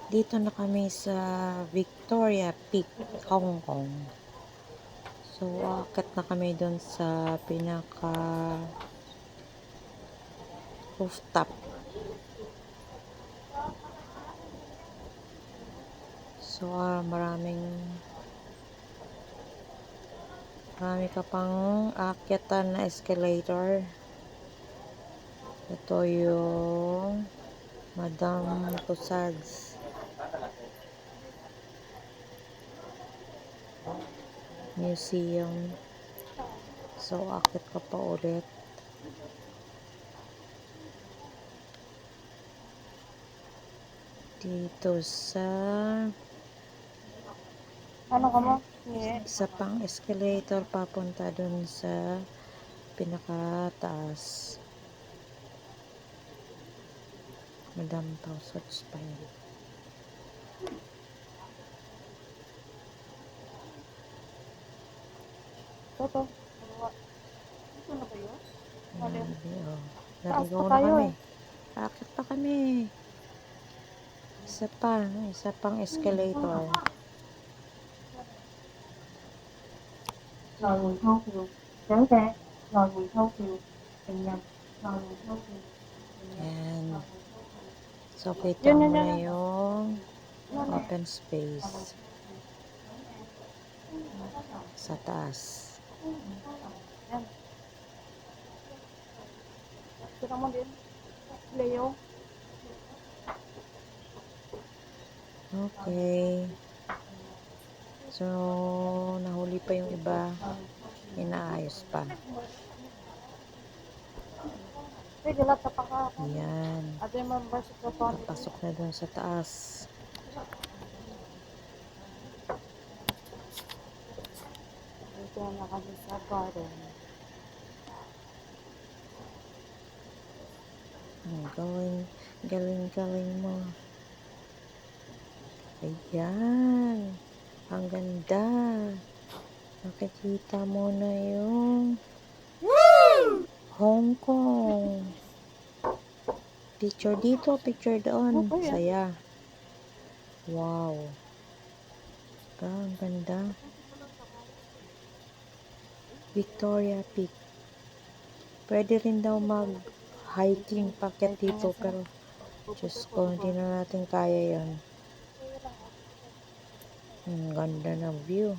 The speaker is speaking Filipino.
Dito na kami sa Victoria Peak, Hong Kong. So, aakyat na kami doon sa pinaka rooftop. So, marami ka pang aakyatan na escalator. Ito yung Madame Tussauds Museum. So, aakyat ka pa ulit. Dito sa Ano ka mo? Yeah. isa pang escalator papunta dun sa pinakataas. Madame Tussauds pa yun. Toto. Ito na ba yun? Alin? Grabe, oh. Taas Naligaw pa na tayo kami. eh. Aakyat pa kami. Isa pang escalator. 來回套票，長者來回套票，成人來回套票，成人 Yan. 來回套票。 So, kita Yan, mo yan, na yan, yan. yung Yan eh. open space sa taas. Yan. Kita mo din. Leo. Okay. So, nahuli pa yung iba. Inaayos pa. Pwede lahat sa paka. Yan. At yung membership sa family. Papasok na dun sa taas. Ito na kami sa garden. Ang galing mo. Ayan. Ang ganda. Nakikita mo na yung Hong Kong. Picture dito, picture doon. Okay, Saya. Wow. Ang ganda. Victoria Peak. Pwede rin daw mag-hiking packet dito, pero Diyos ko, hindi na natin kaya yon. Ang ganda ng view.